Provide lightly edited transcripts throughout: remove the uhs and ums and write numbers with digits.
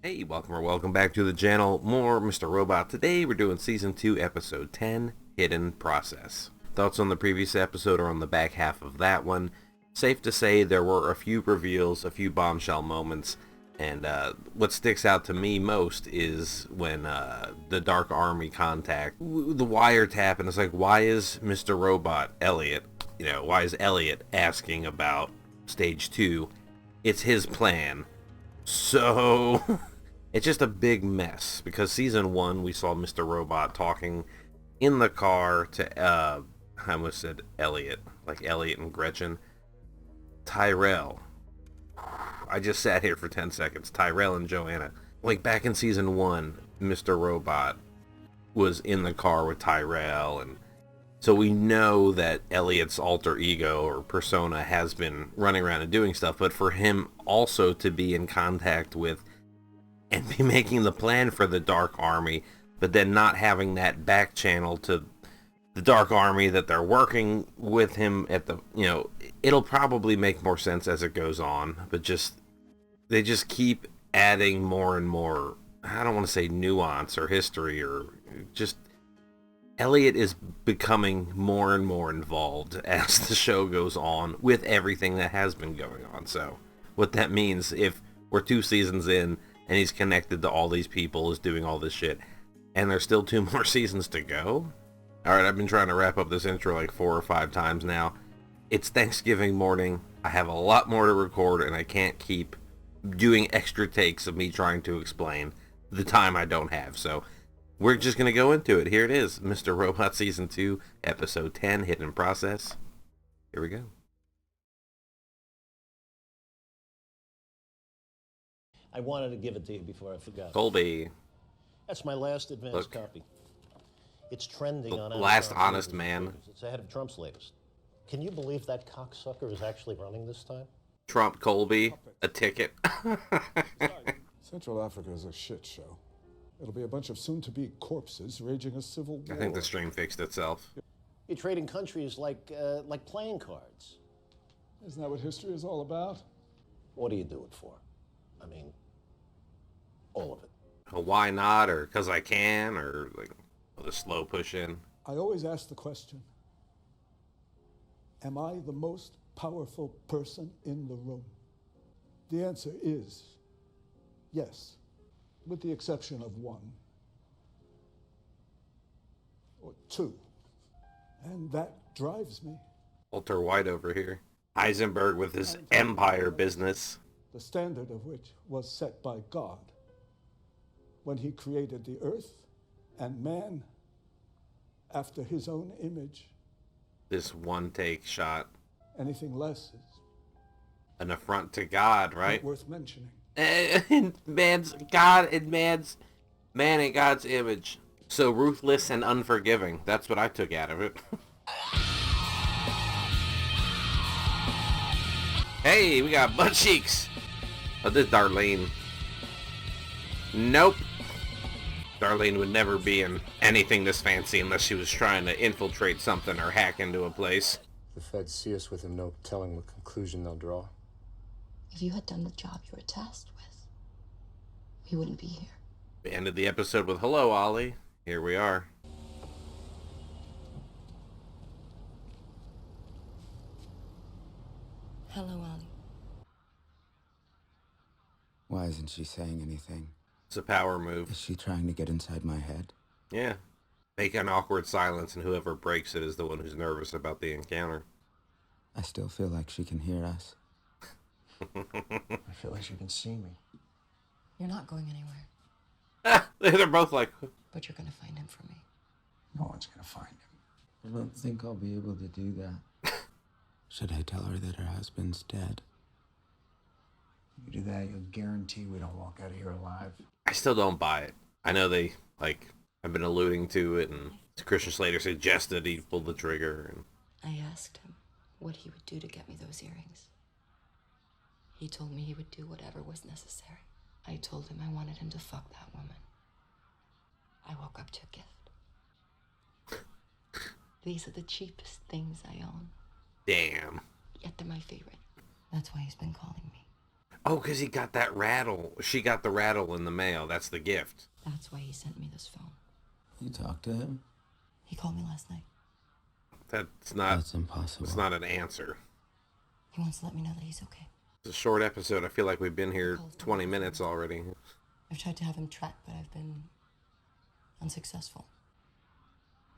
Hey, welcome back to the channel. More Mr. Robot. Today we're doing Season 2, Episode 10, Hidden Process. Thoughts on the previous episode are on the back half of that one. Safe to say there were a few reveals, a few bombshell moments, and what sticks out to me most is when the Dark Army contact the wiretap, and it's like, why is Mr. Robot, Elliot, why is Elliot asking about Stage 2? It's his plan. So, it's just a big mess, because Season 1, we saw Mr. Robot talking in the car to, I almost said Elliot, like Elliot and Gretchen. Tyrell. I just sat here for 10 seconds. Tyrell and Joanna. Like, back in Season 1, Mr. Robot was in the car with Tyrell, and so we know that Elliot's alter ego or persona has been running around and doing stuff, but for him also to be in contact with and be making the plan for the Dark Army, but then not having that back channel to the Dark Army that they're working with him at the, it'll probably make more sense as it goes on, but they just keep adding more and more, I don't want to say nuance or history, or just Elliot is becoming more and more involved as the show goes on with everything that has been going on. So what that means, if we're 2 seasons in and he's connected to all these people, is doing all this shit, and there's still 2 more seasons to go. Alright, I've been trying to wrap up this intro like 4 or 5 times now. It's Thanksgiving morning. I have a lot more to record, and I can't keep doing extra takes of me trying to explain the time I don't have. So we're just going to go into it. Here it is, Mr. Robot Season 2, Episode 10, Hidden Process. Here we go. I wanted to give it to you before I forgot. Colby. That's my last advance copy. It's trending on Amazon. Last honest man. It's ahead of Trump's latest. Can you believe that cocksucker is actually running this time? Trump, Colby, a ticket. Central Africa is a shit show. It'll be a bunch of soon-to-be corpses raging a civil war. I think the stream fixed itself. You're trading countries like playing cards. Isn't that what history is all about? What do you do it for? I mean, all of it. Why not, or because I can, or like the slow push in. I always ask the question, am I the most powerful person in the room? The answer is yes, with the exception of 1 or 2. And that drives me. Walter White over here. Heisenberg with his empire business. The standard of which was set by God when he created the earth and man after his own image. This one take shot. Anything less is an affront to God, right? not worth mentioning. Man's God and man in God's image. So ruthless and unforgiving. That's what I took out of it. Hey, we got butt cheeks. Oh, this is Darlene. Nope. Darlene would never be in anything this fancy unless she was trying to infiltrate something or hack into a place. The feds see us with him, no telling what conclusion they'll draw. If you had done the job you were tasked with, we wouldn't be here. We ended the episode with "Hello, Ollie." Here we are. Hello, Ollie. Why isn't she saying anything? It's a power move. Is she trying to get inside my head? Yeah. Make an awkward silence, and whoever breaks it is the one who's nervous about the encounter. I still feel like she can hear us. I feel like she can see me. You're not going anywhere, They're both like... but you're gonna find him for me. No one's gonna find him. I don't think I'll be able to do that. Should I tell her that her husband's dead? You do that, you'll guarantee we don't walk out of here alive. I still don't buy it. I know they, I've been alluding to it, and Christian Slater suggested he pulled the trigger. And I asked him what he would do to get me those earrings. He told me he would do whatever was necessary. I told him I wanted him to fuck that woman. I woke up to a gift. These are the cheapest things I own. damn. Yet they're my favorite. That's why he's been calling me. Oh, because he got that rattle. She got the rattle in the mail. That's the gift. That's why he sent me this phone. You talked to him? He called me last night. That's not... That's impossible. It's not an answer. He wants to let me know that he's okay. It's a short episode. I feel like we've been here 20 minutes already. I've tried to have him tracked, but I've been unsuccessful.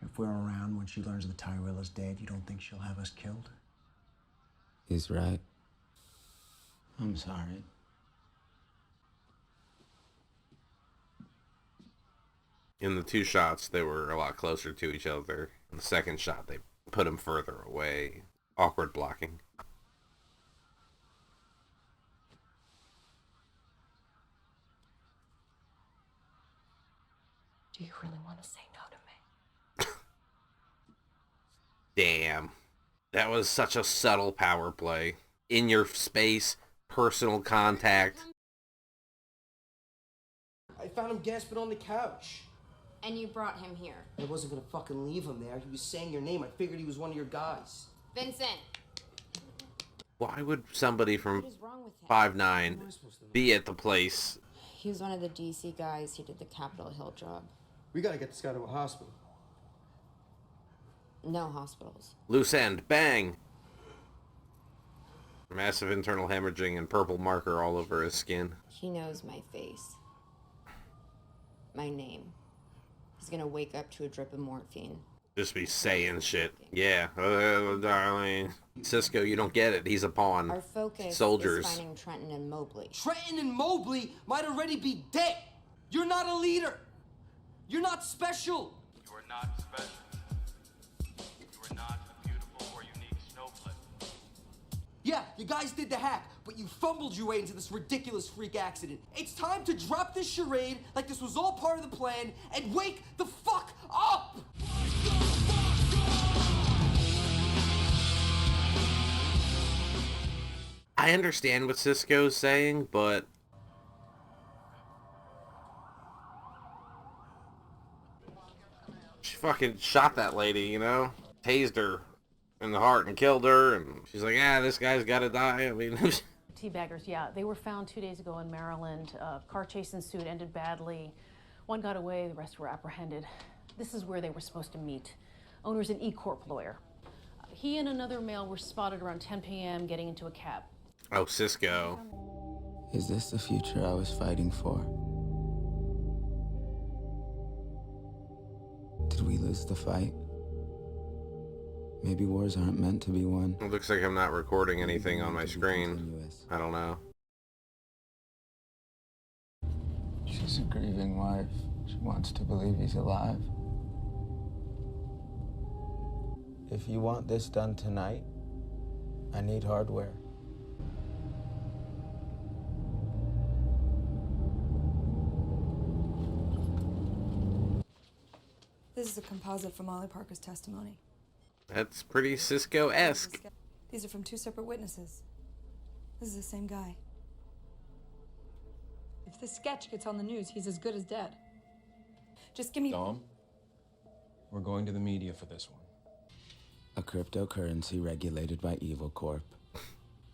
If we're around when she learns that Tyrell is dead, you don't think she'll have us killed? He's right. I'm sorry. In the two shots, they were a lot closer to each other. In the second shot, they put him further away. Awkward blocking. Do you really want to say no to me? Damn. That was such a subtle power play. In your space, personal contact. I found him gasping on the couch. And you brought him here. I wasn't gonna fucking leave him there. He was saying your name. I figured he was one of your guys. Vincent! Why would somebody from What is wrong with him? 5'9" be at the place? He was one of the DC guys. He did the Capitol Hill job. We gotta get this guy to a hospital. No hospitals. Loose end. Bang! Massive internal hemorrhaging and purple marker all over his skin. He knows my face. My name. He's gonna wake up to a drip of morphine. Just be saying shit. Yeah, Darlene. Cisco, you don't get it. He's a pawn. Our focus Soldiers. is finding Trenton and Mobley. Trenton and Mobley might already be dead. You're not a leader. You're not special. You are not special. You are not a beautiful or unique snowflake. Yeah, you guys did the hack, but you fumbled your way into this ridiculous freak accident. It's time to drop this charade like this was all part of the plan and wake the fuck up! I understand what Cisco's saying, but she fucking shot that lady, you know? Tased her in the heart and killed her, and she's like, ah, this guy's gotta die. I mean... Teabaggers, yeah. They were found 2 days ago in Maryland. Car chase ensued, ended badly. One got away, the rest were apprehended. This is where they were supposed to meet. Owner's an E-Corp lawyer. He and another male were spotted around 10 p.m. getting into a cab. Oh, Cisco. Is this the future I was fighting for? Did we lose the fight? Maybe wars aren't meant to be won. It looks like I'm not recording anything on my screen. I don't know. She's a grieving wife. She wants to believe he's alive. If you want this done tonight, I need hardware. This is a composite from Molly Parker's testimony. That's pretty Cisco-esque. These are from two separate witnesses. This is the same guy. If this sketch gets on the news, he's as good as dead. Just give me... Dom, we're going to the media for this one. A cryptocurrency regulated by Evil Corp.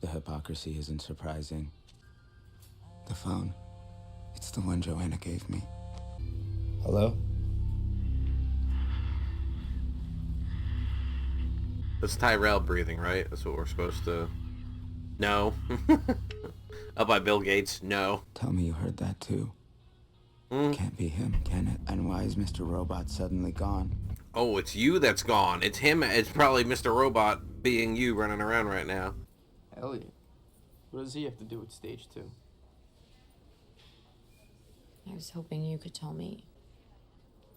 The hypocrisy isn't surprising. The phone. It's the one Joanna gave me. Hello? That's Tyrell breathing, right? That's what we're supposed to... No. Up by Bill Gates? No. Tell me you heard that too. Can't be him, can it? And why is Mr. Robot suddenly gone? Oh, it's you that's gone. It's him. It's probably Mr. Robot being you running around right now. Elliot. What does he have to do with stage 2? I was hoping you could tell me.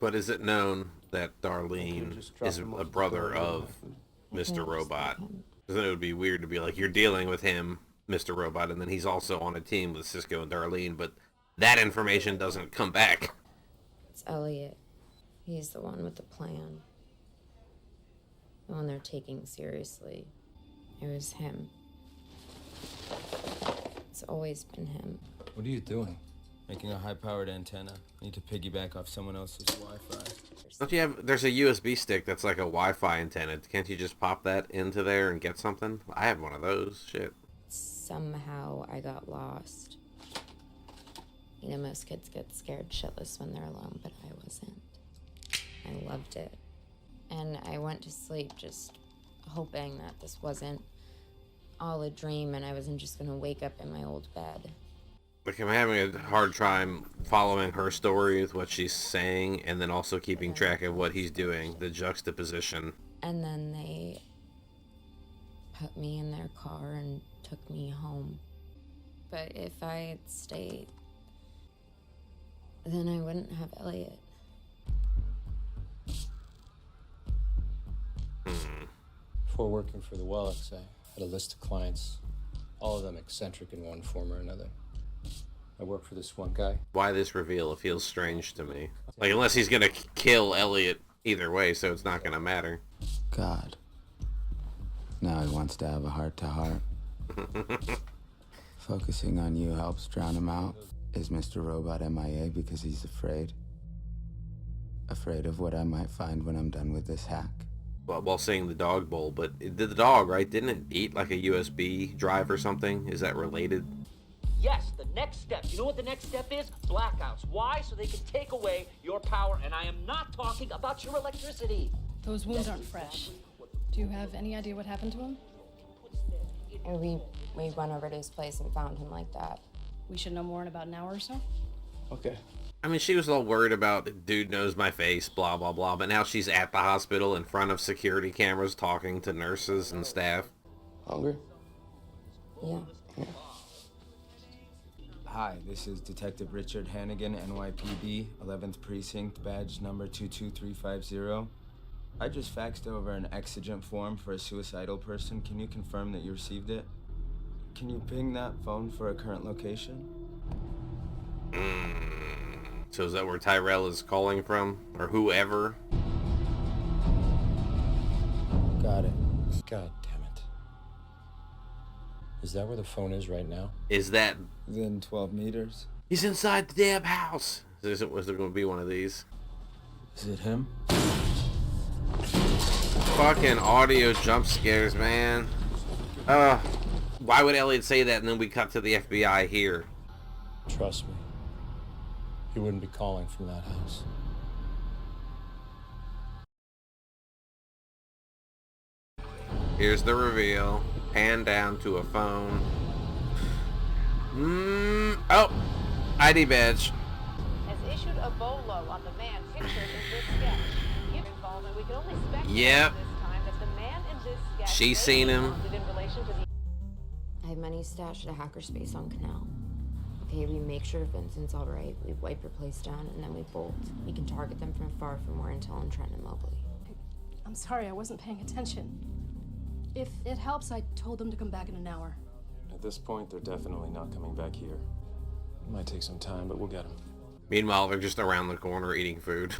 But is it known that Darlene is a brother of Mr. Robot? Because then it would be weird to be like, you're dealing with him, Mr. Robot, and then he's also on a team with Cisco and Darlene, but that information doesn't come back. It's Elliot. He's the one with the plan. The one they're taking seriously. It was him. It's always been him. What are you doing? Making a high-powered antenna. Need to piggyback off someone else's Wi-Fi. Don't you have... There's a USB stick that's like a Wi-Fi antenna. Can't you just pop that into there and get something? I have one of those. Shit. somehow I got lost. You know, most kids get scared shitless when they're alone, but I wasn't. I loved it. And I went to sleep just hoping that this wasn't all a dream and I wasn't just gonna wake up in my old bed. Like, I'm having a hard time following her story with what she's saying and then also keeping track of what he's doing, the juxtaposition. And then they put me in their car and took me home. But if I had stayed, then I wouldn't have Elliot. Before working for the Wellocks, I had a list of clients, all of them eccentric in one form or another. I worked for this one guy. Why this reveal? It feels strange to me. Like, unless he's gonna kill Elliot either way, so it's not gonna matter. God. Now he wants to have a heart-to-heart. Focusing on you helps drown him out. Is Mr. Robot MIA because he's afraid? Afraid of what I might find when I'm done with this hack? Well, while saying the dog bowl, but it did the dog, right? Didn't it eat like a USB drive or something? Is that related? Yes, the next step. You know what the next step is? Blackouts. Why? So they can take away your power, and I am not talking about your electricity. Those wounds aren't fresh. Do you have any idea what happened to him? We went over to his place and found him like that. We should know more in about an hour or so. Okay. I mean, she was all worried about, dude knows my face, blah, blah, blah, but now she's at the hospital in front of security cameras talking to nurses and staff. Hungry? Yeah. Hi, this is Detective Richard Hannigan, NYPD, 11th Precinct, badge number 22350. I just faxed over an exigent form for a suicidal person. Can you confirm that you received it? Can you ping that phone for a current location? So is that where Tyrell is calling from? Or whoever? Got it. God damn it. Is that where the phone is right now? Is that... Within 12 meters. He's inside the damn house! Was there going to be one of these? Is it him? Fucking audio jump scares, man. Why would Elliot say that and then we cut to the FBI here? Trust me. He wouldn't be calling from that house. Here's the reveal. Pan down to a phone. Oh! ID badge. Has issued a BOLO on the man pictured in this sketch. Given involvement, we can only speculate Yep. this time that the man in this sketch She's seen him. in relation to the... I have money stashed at a hackerspace on Canal. Okay, we make sure Vincent's all right. We wipe your place down, and then we bolt. We can target them from afar for more intel on Trent and Mobley. I'm sorry, I wasn't paying attention. If it helps, I told them to come back in an hour. At this point, they're definitely not coming back here. It might take some time, but we'll get them. Meanwhile, they're just around the corner eating food.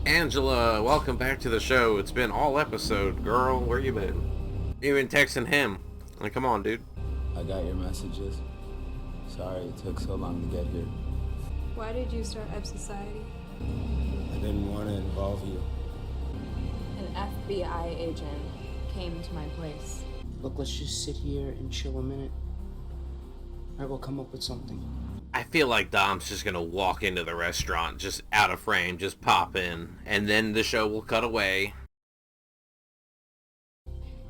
Angela, welcome back to the show. It's been all episode. Girl, where you been? You been texting him. Like, come on, dude. I got your messages. Sorry it took so long to get here. Why did you start Ebb Society? I didn't want to involve you. An FBI agent came to my place. Look, let's just sit here and chill a minute. I will come up with something. I feel like Dom's just gonna walk into the restaurant, just out of frame, just pop in, and then the show will cut away.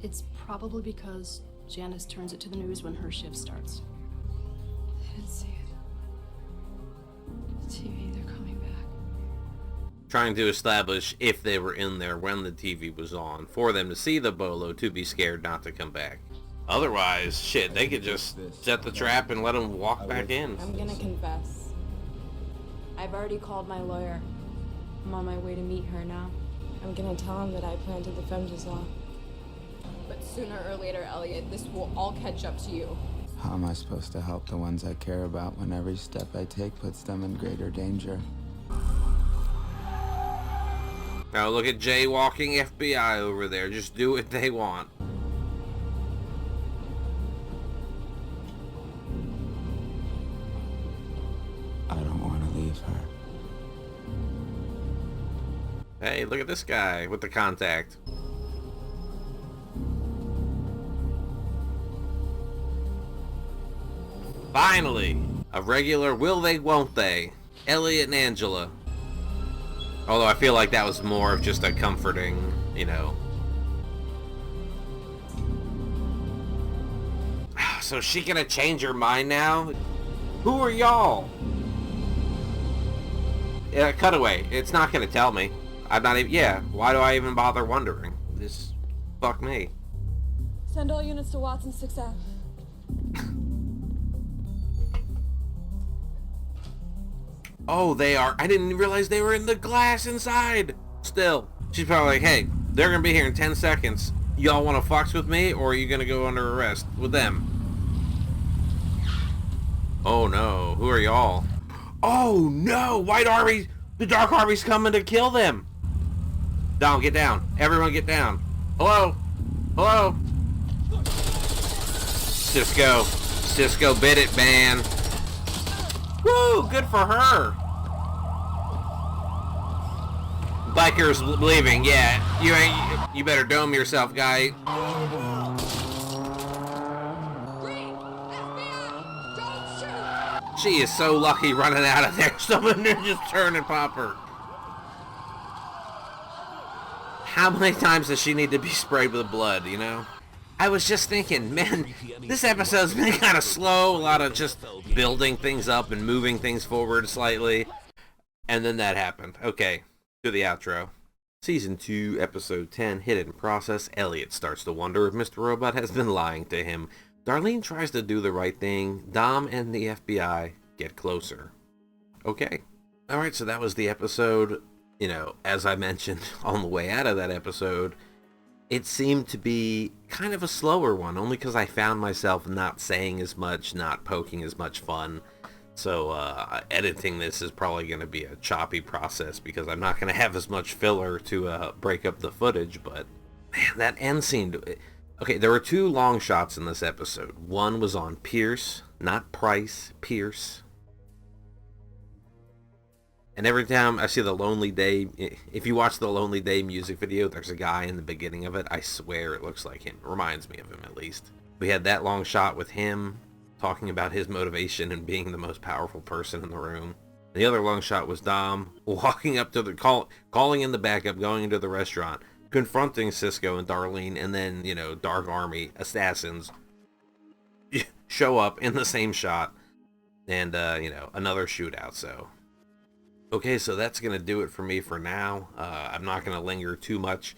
It's probably because Janice turns it to the news when her shift starts. I didn't see it. The TV, they're coming back. Trying to establish if they were in there when the TV was on, for them to see the bolo, to be scared not to come back. Otherwise, shit, they could just set the trap and let him walk back in. I'm gonna confess. I've already called my lawyer. I'm on my way to meet her now. I'm gonna tell him that I planted the femtosol. But sooner or later, Elliot, this will all catch up to you. How am I supposed to help the ones I care about when every step I take puts them in greater danger? Now look at jaywalking FBI over there. Just do what they want. I don't want to leave her. Hey, look at this guy with the contact. Finally! A regular will they, won't they? Elliot and Angela. Although I feel like that was more of just a comforting, you know. So is she gonna change her mind now? Who are y'all? Cutaway. It's not gonna tell me. I'm not even. Yeah. Why do I even bother wondering? This. Fuck me. Send all units to Watson 6F. Oh, they are. I didn't realize they were in the glass inside. Still. She's probably like, hey, they're gonna be here in 10 seconds. Y'all wanna fucks with me, or are you gonna go under arrest with them? Oh no. Who are y'all? Oh no! White Army! The Dark Army's coming to kill them! Dom, get down. Everyone get down. Hello? Hello? Cisco. Cisco bit it, man. Woo! Good for her! Bikers leaving, yeah. You better dome yourself, guy. She is so lucky running out of there. Someone just turn and pop her. How many times does she need to be sprayed with blood, you know? I was just thinking, man, this episode's been kind of slow. A lot of just building things up and moving things forward slightly. And then that happened. Okay, to the outro. Season 2, Episode 10, Hidden Process. Elliot starts to wonder if Mr. Robot has been lying to him. Darlene tries to do the right thing. Dom and the FBI get closer. Okay. Alright, so that was the episode. You know, as I mentioned on the way out of that episode, it seemed to be kind of a slower one, only because I found myself not saying as much, not poking as much fun. So editing this is probably going to be a choppy process because I'm not going to have as much filler to break up the footage. But man, that end scene. Okay, there were 2 long shots in this episode. One was on Pierce, not Price, Pierce. And every time I see the Lonely Day, if you watch the Lonely Day music video, there's a guy in the beginning of it. I swear it looks like him. It reminds me of him, at least. We had that long shot with him talking about his motivation and being the most powerful person in the room. The other long shot was Dom walking up to the calling in the backup, going into the restaurant, confronting Cisco and Darlene, and then, you know, Dark Army assassins show up in the same shot, and, you know, another shootout. So, okay, so that's going to do it for me for now. I'm not going to linger too much.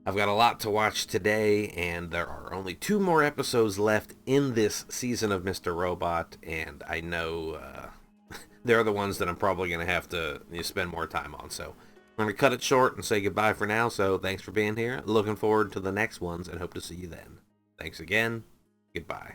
I've got a lot to watch today, and there are only 2 more episodes left in this season of Mr. Robot, and I know they're the ones that I'm probably going to have to spend more time on. So I'm going to cut it short and say goodbye for now. So thanks for being here. Looking forward to the next ones and hope to see you then. Thanks again. Goodbye.